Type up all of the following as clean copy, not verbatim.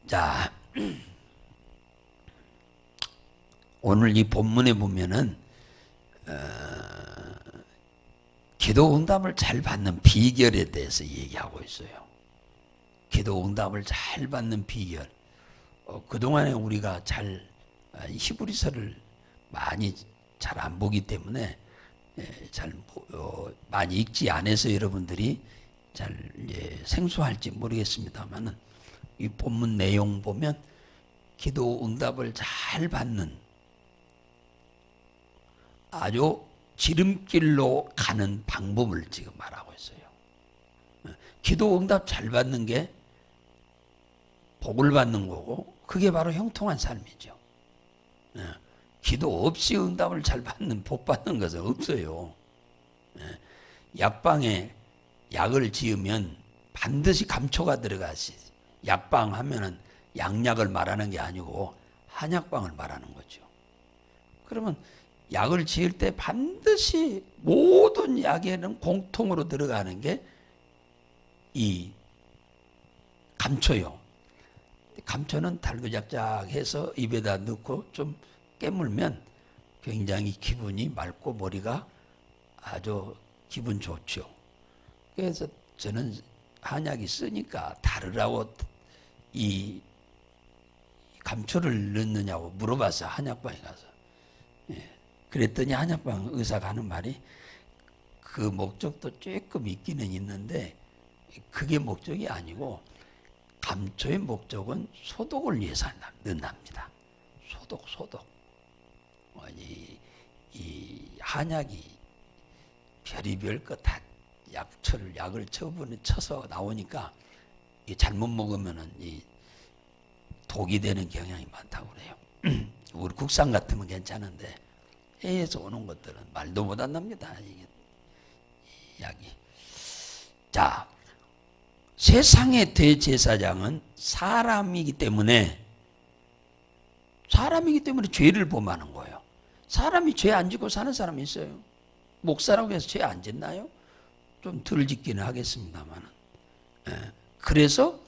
자, 오늘 이 본문에 보면은 기도 응답을 잘 받는 비결에 대해서 얘기하고 있어요. 기도 응답을 잘 받는 비결. 그동안에 우리가 잘 히브리서를 많이 잘 안 보기 때문에 잘 많이 읽지 않아서 여러분들이 잘 생소할지 모르겠습니다만은 이 본문 내용 보면 기도 응답을 잘 받는 아주 지름길로 가는 방법을 지금 말하고 있어요. 기도 응답 잘 받는 게 복을 받는 거고 그게 바로 형통한 삶이죠. 기도 없이 응답을 잘 받는 복 받는 것은 없어요. 약방에 약을 지으면 반드시 감초가 들어가시. 약방 하면은 양약을 말하는 게 아니고 한약방을 말하는 거죠. 그러면 약을 지을 때 반드시 모든 약에는 공통으로 들어가는 게 이 감초요. 감초는 달그작작해서 입에다 넣고 좀 깨물면 굉장히 기분이 맑고 머리가 아주 기분 좋죠. 그래서 저는 한약이 쓰니까 다르라고 이 감초를 넣느냐고 물어봤어요. 한약방에 가서. 그랬더니 한약방 의사가 하는 말이 그 목적도 조금 있기는 있는데 그게 목적이 아니고 감초의 목적은 소독을 위해서 넣는답니다. 소독. 이 한약이 별의별 것 다 약을 쳐서 나오니까 잘못 먹으면은 이 독이 되는 경향이 많다고 그래요. 우리 국산 같으면 괜찮은데 해에서 오는 것들은 말도 못 한답니다. 이게 약이. 자, 세상의 대제사장은 사람이기 때문에 죄를 범하는 거예요. 사람이 죄 안 짓고 사는 사람이 있어요. 목사라고 해서 죄 안 짓나요? 좀 덜 짓기는 하겠습니다만. 그래서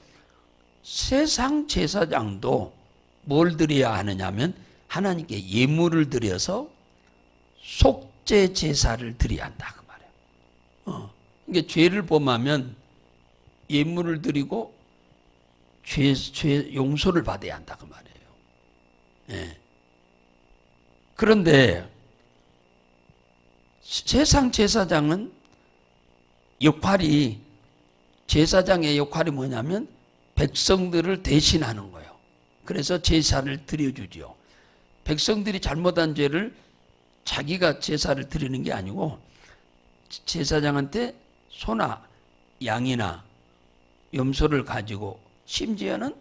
세상 제사장도 뭘 드려야 하느냐면 하나님께 예물을 드려서 속죄 제사를 드려야 한다 그 말이에요. 그러니까 죄를 범하면 예물을 드리고 죄 용서를 받아야 한다 그 말이에요. 그런데 세상 제사장은 제사장의 역할이 뭐냐면 백성들을 대신하는 거예요. 그래서 제사를 드려주죠. 백성들이 잘못한 죄를 자기가 제사를 드리는 게 아니고 제사장한테 소나 양이나 염소를 가지고 심지어는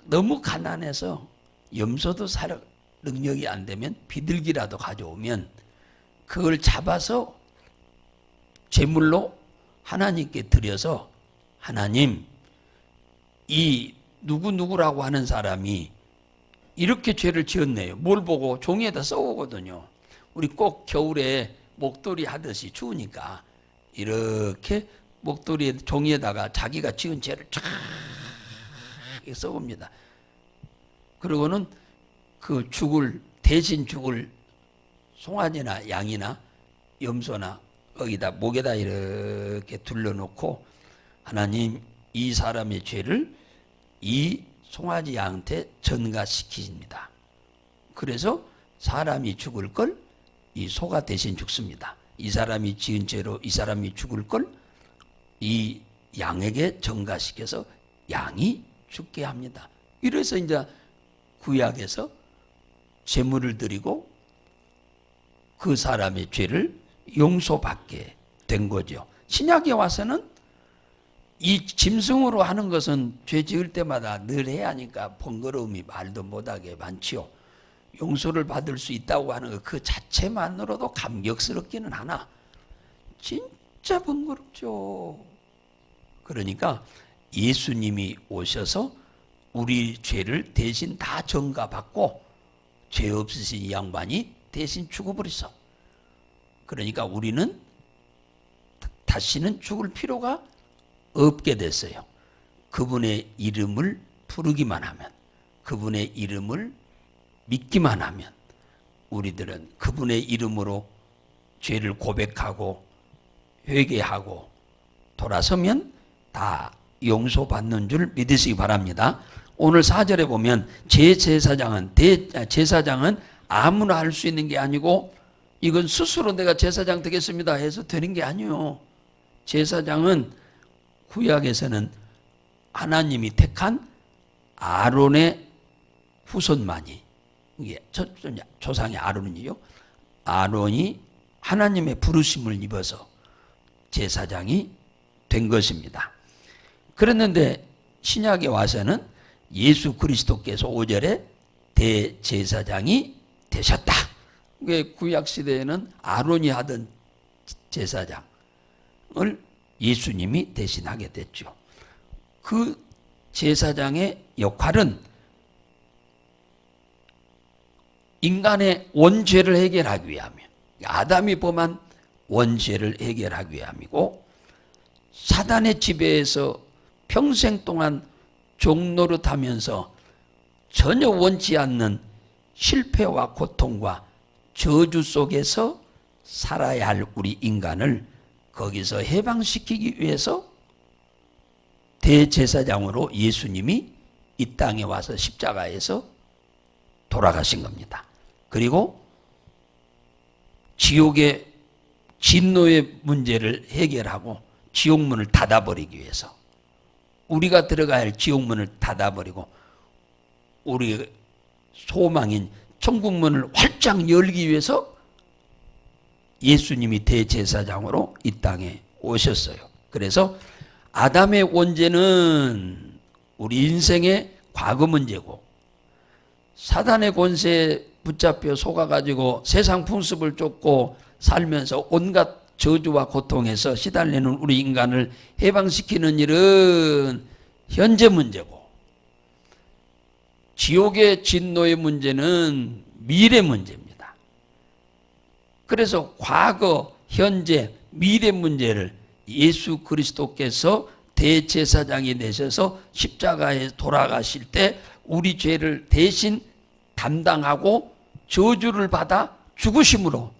너무 가난해서 염소도 살 능력이 안 되면 비둘기라도 가져오면 그걸 잡아서 제물로 하나님께 드려서 하나님 이 누구누구라고 하는 사람이 이렇게 죄를 지었네요. 뭘 보고 종이에다 써오거든요. 우리 꼭 겨울에 목도리 하듯이 추우니까 이렇게 목도리 종이에다가 자기가 지은 죄를 쫙 써옵니다. 그리고는 그 대신 죽을 송아지나 양이나 염소나 거기다 목에다 이렇게 둘러놓고 하나님 이 사람의 죄를 이 송아지 양한테 전가시킵니다. 그래서 사람이 죽을 걸 이 소가 대신 죽습니다. 이 사람이 지은 죄로 이 사람이 죽을 걸 이 양에게 전가시켜서 양이 죽게 합니다. 이래서 이제 구약에서 제물을 드리고 그 사람의 죄를 용서받게 된 거죠. 신약에 와서는 이 짐승으로 하는 것은 죄 지을 때마다 늘 해야 하니까 번거로움이 말도 못하게 많지요. 용서를 받을 수 있다고 하는 것 그 자체만으로도 감격스럽기는 하나 진짜 번거롭죠. 그러니까 예수님이 오셔서 우리 죄를 대신 다 전가받고 죄 없으신 이 양반이 대신 죽어버렸어. 그러니까 우리는 다시는 죽을 필요가 없게 됐어요. 그분의 이름을 부르기만 하면, 그분의 이름을 믿기만 하면, 우리들은 그분의 이름으로 죄를 고백하고 회개하고 돌아서면 다 용서받는 줄 믿으시기 바랍니다. 오늘 4절에 보면 제사장은 아무나 할 수 있는 게 아니고, 이건 스스로 내가 제사장 되겠습니다 해서 되는 게 아니에요. 제사장은 구약에서는 하나님이 택한 아론의 후손만이, 이게 조상의 아론이요, 아론이 하나님의 부르심을 입어서 제사장이 된 것입니다. 그랬는데 신약에 와서는 예수 그리스도께서 5절에 대제사장이 되셨다. 구약 시대에는 아론이 하던 제사장을 예수님이 대신하게 됐죠. 그 제사장의 역할은 인간의 원죄를 해결하기 위함이에요. 아담이 범한 원죄를 해결하기 위함이고, 사단의 지배에서 평생 동안 종노릇하면서 전혀 원치 않는 실패와 고통과 저주 속에서 살아야 할 우리 인간을 거기서 해방시키기 위해서 대제사장으로 예수님이 이 땅에 와서 십자가에서 돌아가신 겁니다. 그리고 지옥의 진노의 문제를 해결하고 지옥문을 닫아버리기 위해서, 우리가 들어가야 할 지옥문을 닫아버리고 우리 소망인 천국문을 활짝 열기 위해서 예수님이 대제사장으로 이 땅에 오셨어요. 그래서 아담의 원죄는 우리 인생의 과거 문제고, 사단의 권세에 붙잡혀 속아가지고 세상 풍습을 쫓고 살면서 온갖 저주와 고통에서 시달리는 우리 인간을 해방시키는 일은 현재 문제고, 지옥의 진노의 문제는 미래 문제입니다. 그래서 과거, 현재, 미래 문제를 예수 그리스도께서 대제사장이 되셔서 십자가에 돌아가실 때 우리 죄를 대신 담당하고 저주를 받아 죽으심으로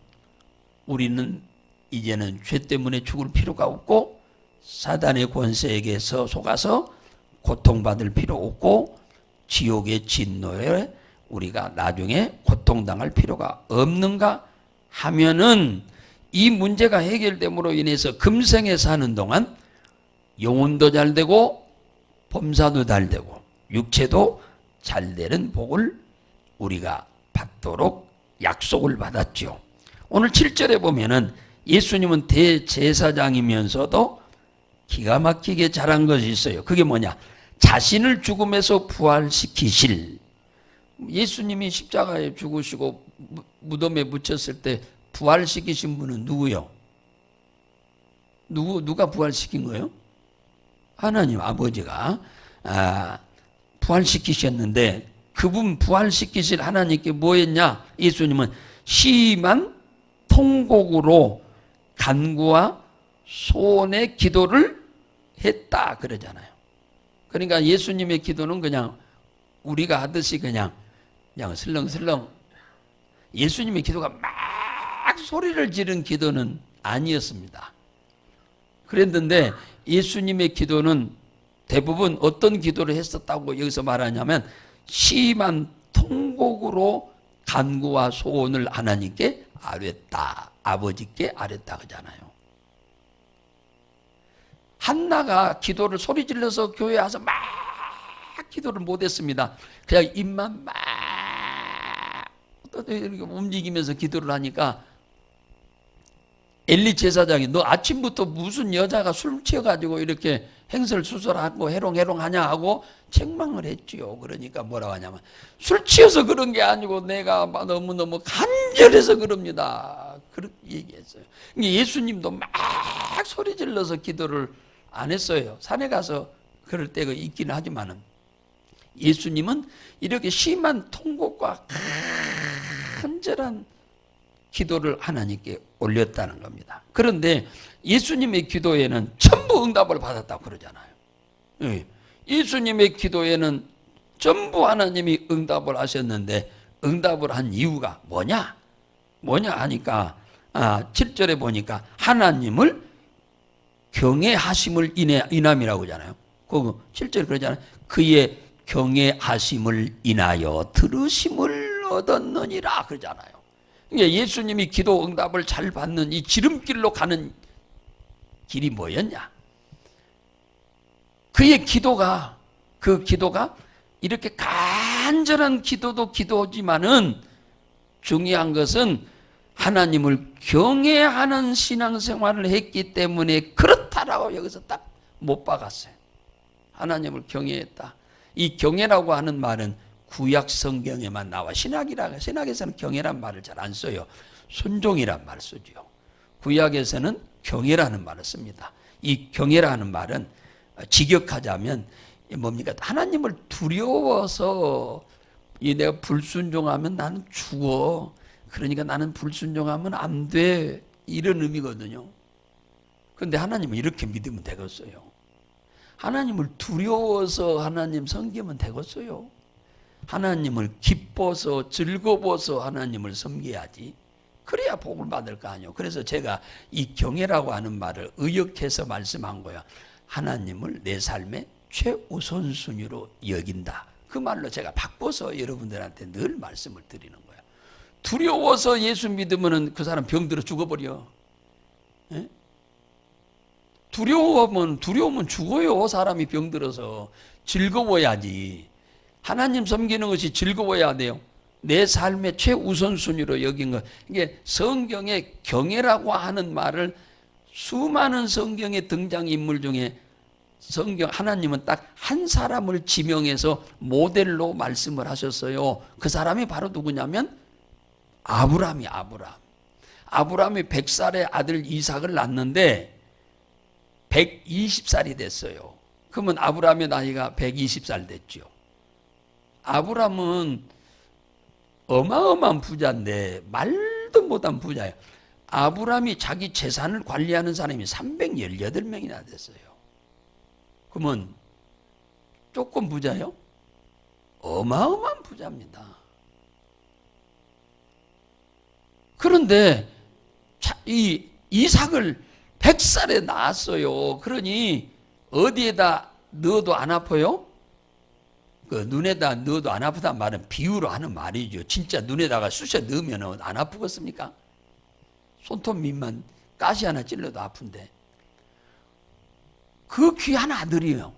우리는 이제는 죄 때문에 죽을 필요가 없고, 사단의 권세에게서 속아서 고통받을 필요 없고, 지옥의 진노에 우리가 나중에 고통당할 필요가 없는가 하면은, 이 문제가 해결됨으로 인해서 금생에 사는 동안 영혼도 잘 되고 범사도 잘 되고 육체도 잘 되는 복을 우리가 받도록 약속을 받았죠. 오늘 7절에 보면은 예수님은 대제사장이면서도 기가 막히게 잘한 것이 있어요. 그게 뭐냐? 자신을 죽음에서 부활시키실, 예수님이 십자가에 죽으시고 무덤에 묻혔을 때 부활시키신 분은 누구요? 누가 부활시킨 거예요? 하나님 아버지가 부활시키셨는데, 그분 부활시키실 하나님께 뭐 했냐? 예수님은 심한 통곡으로 간구와 소원의 기도를 했다 그러잖아요. 그러니까 예수님의 기도는 그냥 우리가 하듯이 그냥 슬렁슬렁, 예수님의 기도가 막 소리를 지른 기도는 아니었습니다. 그랬는데 예수님의 기도는 대부분 어떤 기도를 했었다고 여기서 말하냐면, 심한 통곡으로 간구와 소원을 하나님께 아뢰었다, 아버지께 아뢰었다 그러잖아요. 한나가 기도를 소리 질러서 교회에 와서 막 기도를 못했습니다. 그냥 입만 막 이렇게 움직이면서 기도를 하니까 엘리 제사장이 너 아침부터 무슨 여자가 술 취해가지고 이렇게 행설수설하고 해롱해롱하냐 하고 책망을 했지요. 그러니까 뭐라고 하냐면, 술 취해서 그런 게 아니고 내가 너무너무 간절해서 그럽니다. 그렇게 얘기했어요. 예수님도 막 소리 질러서 기도를 안 했어요. 산에 가서 그럴 때가 있긴 하지만은, 예수님은 이렇게 심한 통곡과 간절한 기도를 하나님께 올렸다는 겁니다. 그런데 예수님의 기도에는 전부 응답을 받았다고 그러잖아요. 예수님의 기도에는 전부 하나님이 응답을 하셨는데 응답을 한 이유가 뭐냐? 뭐냐 하니까 7절에 보니까 하나님을 경외하심을 인함이라고 하잖아요. 그 7절에 그러잖아요. 그의 경외하심을 인하여 들으심을 얻었느니라 그러잖아요. 그러니까 예수님이 기도 응답을 잘 받는 이 지름길로 가는 길이 뭐였냐? 그의 기도가, 그 기도가 이렇게 간절한 기도도 기도지만은 중요한 것은 하나님을 경외하는 신앙생활을 했기 때문에 그렇다라고 여기서 딱 못 박았어요. 하나님을 경외했다. 이 경외라고 하는 말은 구약 성경에만 나와. 신약에서는 경외란 말을 잘 안 써요. 순종이란 말을 쓰죠. 구약에서는 경외라는 말을 씁니다. 이 경외라는 말은 직역하자면 뭡니까? 하나님을 두려워서 내가 불순종하면 나는 죽어. 그러니까 나는 불순종하면 안 돼. 이런 의미거든요. 그런데 하나님은 이렇게 믿으면 되겠어요. 하나님을 두려워서 하나님 섬기면 되겠어요. 하나님을 기뻐서 즐거워서 하나님을 섬겨야지. 그래야 복을 받을 거 아니에요. 그래서 제가 이 경외라고 하는 말을 의역해서 말씀한 거야. 하나님을 내 삶의 최우선순위로 여긴다. 그 말로 제가 바꿔서 여러분들한테 늘 말씀을 드리는 거야. 두려워서 예수 믿으면 그 사람 병들어 죽어버려. 에? 두려우면 죽어요. 사람이 병들어서. 즐거워야지. 하나님 섬기는 것이 즐거워야 돼요. 내 삶의 최우선순위로 여긴 것. 이게 성경의 경외라고 하는 말을 수많은 성경의 등장인물 중에 하나님은 딱 한 사람을 지명해서 모델로 말씀을 하셨어요. 그 사람이 바로 누구냐면 아브라함이. 아브라함이 100살의 아들 이삭을 낳는데 120살이 됐어요. 그러면 아브라함의 나이가 120살 됐죠. 아브라함은 어마어마한 부자인데 말도 못한 부자예요. 아브라함이 자기 재산을 관리하는 사람이 318명이나 됐어요. 그러면 조금 부자요? 어마어마한 부자입니다. 그런데 이 이삭을 100살에 낳았어요. 그러니 어디에다 넣어도 안 아파요? 그 눈에다 넣어도 안 아프다는 말은 비유로 하는 말이죠. 진짜 눈에다가 쑤셔 넣으면 안 아프겠습니까? 손톱 밑만 가시 하나 찔러도 아픈데. 그 귀한 아들이에요.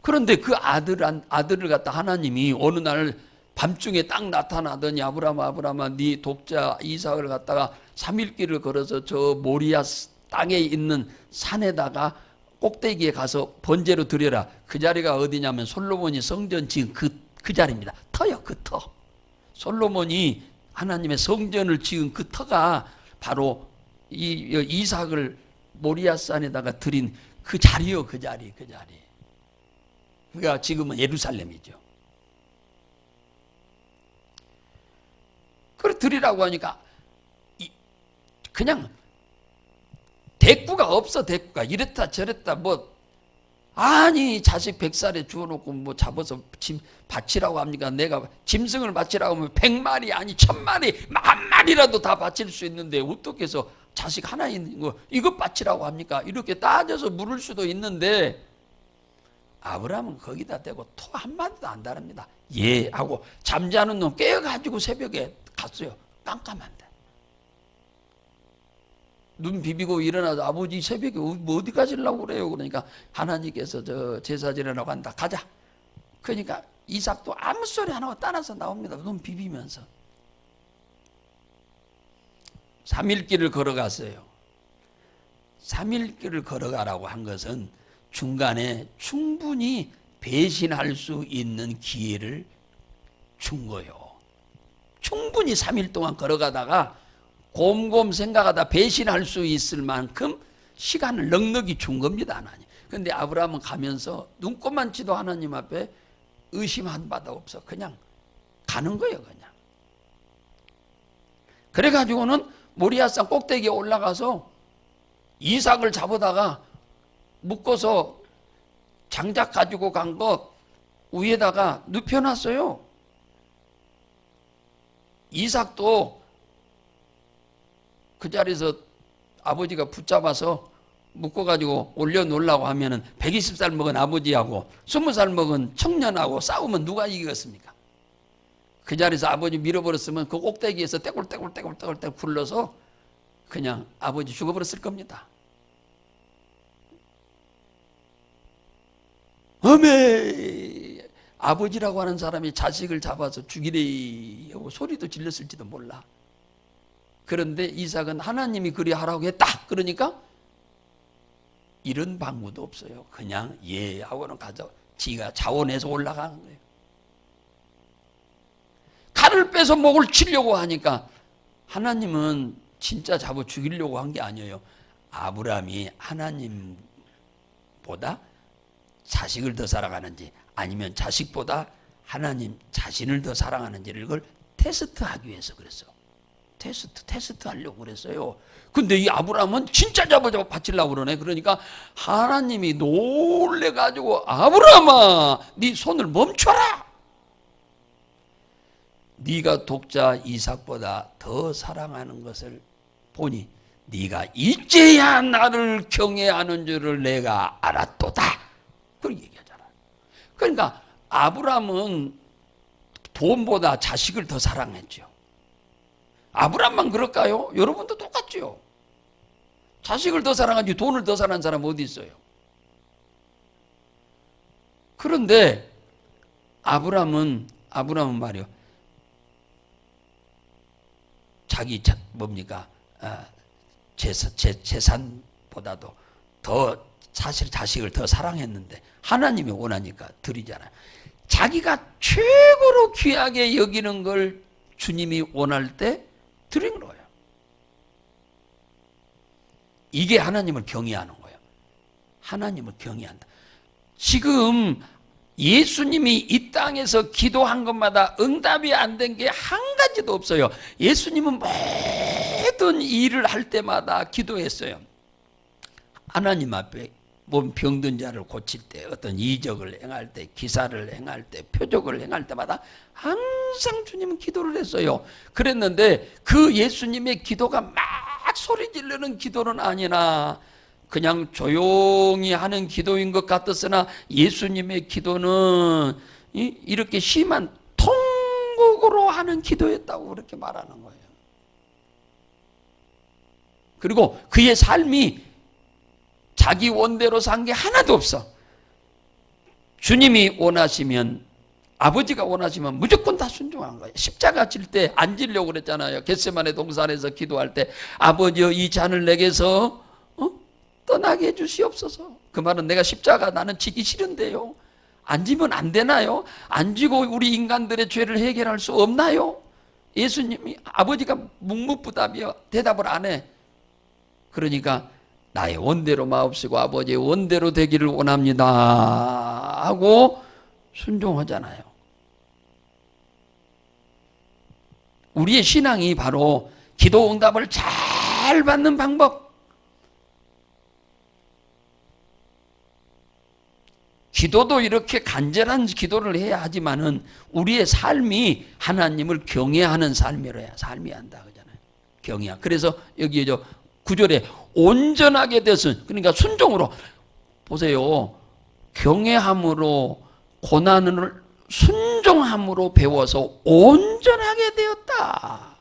그런데 그 아들을 갖다 하나님이 어느 날 밤중에 딱 나타나더니 아브라함아 네 독자 이삭을 갖다가 3일길을 걸어서 저 모리아 땅에 있는 산에다가 꼭대기에 가서 번제로 드려라. 그 자리가 어디냐면 솔로몬이 성전 지은 그 자리입니다. 터요, 그 터. 솔로몬이 하나님의 성전을 지은 그 터가 바로 이삭을 모리아 산에다가 드린 그 자리요, 그 자리. 그러니까 지금은 예루살렘이죠. 그걸 드리라고 하니까 그냥 대꾸가 없어. 대꾸가 이랬다 저랬다 아니 자식 100살에 주워놓고 잡아서 바치라고 합니까? 내가 짐승을 바치라고 하면 100마리 아니 1000마리 10,000마리라도 다 바칠 수 있는데 어떻게 해서 자식 하나 있는 거 이것 바치라고 합니까? 이렇게 따져서 물을 수도 있는데 아브라함은 거기다 대고 토 한마디도 안 달합니다. 예 하고 잠자는 놈 깨어가지고 새벽에 갔어요. 깜깜한데 눈 비비고 일어나서 아버지 새벽에 어디 가시려고 그래요? 그러니까 하나님께서 저 제사 지내라고 한다. 가자. 그러니까 이삭도 아무 소리 안 하고 따라서 나옵니다. 눈 비비면서 3일길을 걸어갔어요. 3일길을 걸어가라고 한 것은 중간에 충분히 배신할 수 있는 기회를 준 거예요. 충분히 3일 동안 걸어가다가 곰곰 생각하다 배신할 수 있을 만큼 시간을 넉넉히 준 겁니다, 하나님. 그런데 아브라함은 가면서 눈꼽만치도 하나님 앞에 의심한 바도 없어. 그냥 가는 거예요, 그냥. 그래가지고는 모리아산 꼭대기에 올라가서 이삭을 잡아다가 묶어서 장작 가지고 간 거 위에다가 눕혀놨어요. 이삭도 그 자리에서 아버지가 붙잡아서 묶어가지고 올려놓으려고 하면은 120살 먹은 아버지하고 20살 먹은 청년하고 싸우면 누가 이기겠습니까? 그 자리에서 아버지 밀어버렸으면 그 꼭대기에서 떼굴떼굴 굴러서 그냥 아버지 죽어버렸을 겁니다. 어메, 아버지라고 하는 사람이 자식을 잡아서 죽이래 하고 소리도 질렀을지도 몰라. 그런데 이삭은 하나님이 그리 하라고 했다 그러니까 이런 방구도 없어요. 그냥 예 하고는 가져 지가 자원해서 올라가는 거예요. 칼을 빼서 목을 치려고 하니까 하나님은 진짜 잡아 죽이려고 한 게 아니에요. 아브라함이 하나님보다 자식을 더 사랑하는지 아니면 자식보다 하나님 자신을 더 사랑하는지를 그걸 테스트하기 위해서 그랬어. 테스트 하려고 그랬어요. 근데 이 아브라함은 진짜 잡아 바치려고 그러네. 그러니까 하나님이 놀래가지고 아브라함아 네 손을 멈춰라. 네가 독자 이삭보다 더 사랑하는 것을 보니 네가 이제야 나를 경외하는 줄을 내가 알았도다. 그렇게 얘기하잖아. 그러니까 아브라함은 돈보다 자식을 더 사랑했죠. 아브라함만 그럴까요? 여러분도 똑같죠. 자식을 더 사랑하지 돈을 더 사랑하는 사람 어디 있어요? 그런데 아브라함은 말이요. 자기 뭡니까? 재산보다도 더 사실 자식을 더 사랑했는데 하나님이 원하니까 드리잖아요. 자기가 최고로 귀하게 여기는 걸 주님이 원할 때 드린 거예요. 이게 하나님을 경외하는 거예요. 하나님을 경외한다. 지금 예수님이 이 땅에서 기도한 것마다 응답이 안 된 게 한 가지도 없어요. 예수님은 모든 일을 할 때마다 기도했어요. 하나님 앞에 몸 병든 자를 고칠 때, 어떤 이적을 행할 때, 기사를 행할 때, 표적을 행할 때마다 항상 주님은 기도를 했어요. 그랬는데 그 예수님의 기도가 막 소리 지르는 기도는 아니나 그냥 조용히 하는 기도인 것 같았으나 예수님의 기도는 이렇게 심한 통곡으로 하는 기도였다고 그렇게 말하는 거예요. 그리고 그의 삶이 자기 원대로 산 게 하나도 없어. 주님이 원하시면, 아버지가 원하시면 무조건 다 순종한 거예요. 십자가 질 때 안 지려고 그랬잖아요. 겟세마네 동산에서 기도할 때 아버지여 이 잔을 내게서 떠나게 해주시옵소서. 그 말은 내가 십자가 나는 지기 싫은데요. 안 지면 안 되나요? 안 지고 우리 인간들의 죄를 해결할 수 없나요? 예수님이 아버지가 묵묵부답이요. 대답을 안 해. 그러니까 나의 원대로 마옵시고 아버지의 원대로 되기를 원합니다 하고 순종하잖아요. 우리의 신앙이 바로 기도 응답을 잘 받는 방법. 기도도 이렇게 간절한 기도를 해야 하지만은 우리의 삶이 하나님을 경외하는 삶이라야 삶이 한다 그러잖아요. 경외. 그래서 여기 9절에 온전하게 되었으니, 그러니까 순종으로 보세요. 경외함으로 고난을 순종함으로 배워서 온전하게 되었다.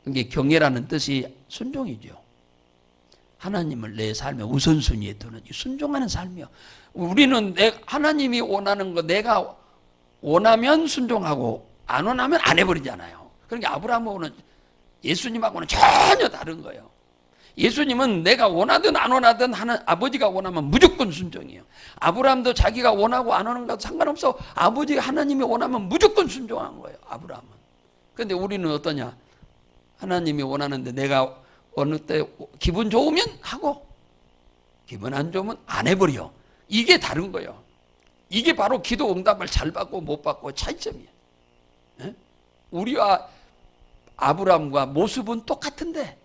이게 경외라는 뜻이 순종이죠. 하나님을 내 삶의 우선순위에 두는 순종하는 삶이요. 우리는 하나님이 원하는 거 내가 원하면 순종하고 안 원하면 안 해버리잖아요. 그러니까 아브라함하고는 예수님하고는 전혀 다른 거예요. 예수님은 내가 원하든 안 원하든 아버지가 원하면 무조건 순종이에요. 아브라함도 자기가 원하고 안 원하는 거 상관없어. 아버지 하나님이 원하면 무조건 순종한 거예요. 아브라함은. 그런데 우리는 어떠냐? 하나님이 원하는데 내가 어느 때 기분 좋으면 하고 기분 안 좋으면 안 해버려. 이게 다른 거예요. 이게 바로 기도 응답을 잘 받고 못 받고 차이점이에요. 에? 우리와 아브라함과 모습은 똑같은데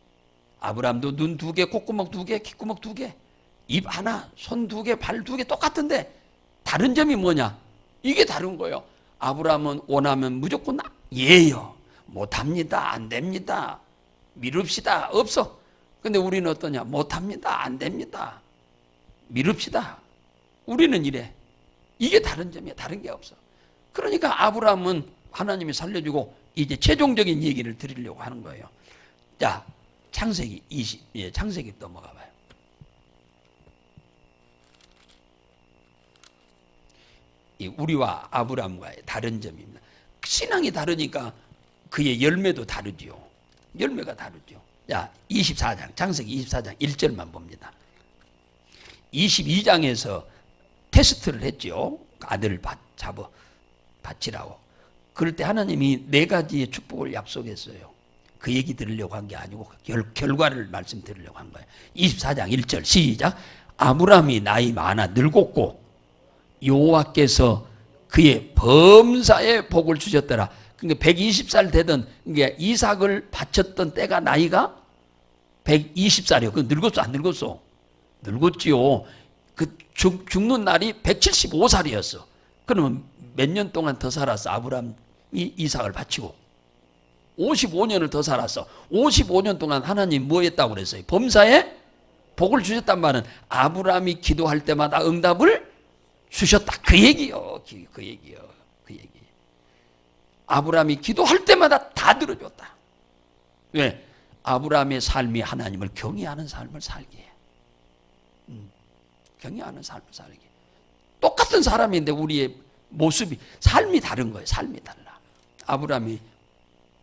아브라함도 눈 2개, 콧구멍 2개, 귓구멍 2개, 입 하나, 손 2개, 발 2개 똑같은데 다른 점이 뭐냐? 이게 다른 거예요. 아브라함은 원하면 무조건 예요. 못합니다. 안 됩니다. 미룹시다. 없어. 근데 우리는 어떠냐? 못합니다. 안 됩니다. 미룹시다. 우리는 이래. 이게 다른 점이야. 다른 게 없어. 그러니까 아브라함은 하나님이 살려주고 이제 최종적인 얘기를 드리려고 하는 거예요. 자, 창세기 20, 창세기 넘어가 봐요. 이 우리와 아브라함과의 다른 점입니다. 신앙이 다르니까 그의 열매도 다르죠. 열매가 다르죠. 자, 24장, 창세기 24장 1절만 봅니다. 22장에서 테스트를 했죠. 아들을 바치라고. 그럴 때 하나님이 4가지의 축복을 약속했어요. 그 얘기 들으려고 한 게 아니고 결과를 말씀드리려고 한 거예요. 24장 1절 시작. 아브라함이 나이 많아 늙었고 여호와께서 그의 범사에 복을 주셨더라. 그러니까 120살 되던 이삭을 바쳤던 때가 나이가 120살이요. 그 늙었어 안 늙었어? 늙었지요. 그 죽는 날이 175살이었어. 그러면 몇 년 동안 더 살았어? 아브라함이 이삭을 바치고 55년을 더 살았어. 55년 동안 하나님 뭐 했다고 그랬어요? 범사에 복을 주셨단 말은 아브라함이 기도할 때마다 응답을 주셨다. 그 얘기요. 그 얘기요. 그 얘기. 아브라함이 기도할 때마다 다 들어줬다. 왜? 아브라함의 삶이 하나님을 경외하는 삶을 살게 해. 경외하는 삶을 살게. 똑같은 사람인데 우리의 모습이 삶이 다른 거예요. 삶이 달라. 아브라함이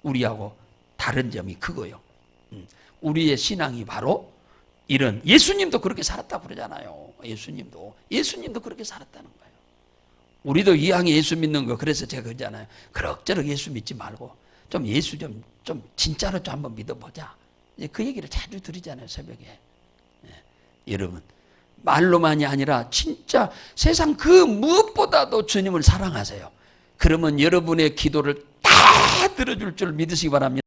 우리하고 다른 점이 그거요. 우리의 신앙이 바로 이런 예수님도 그렇게 살았다고 그러잖아요. 예수님도 그렇게 살았다는 거예요. 우리도 이왕에 예수 믿는 거 그래서 제가 그러잖아요. 그럭저럭 예수 믿지 말고 좀 예수 좀 진짜로 좀 한번 믿어보자. 그 얘기를 자주 드리잖아요. 새벽에. 여러분 말로만이 아니라 진짜 세상 그 무엇보다도 주님을 사랑하세요. 그러면 여러분의 기도를 다 들어줄 줄 믿으시기 바랍니다.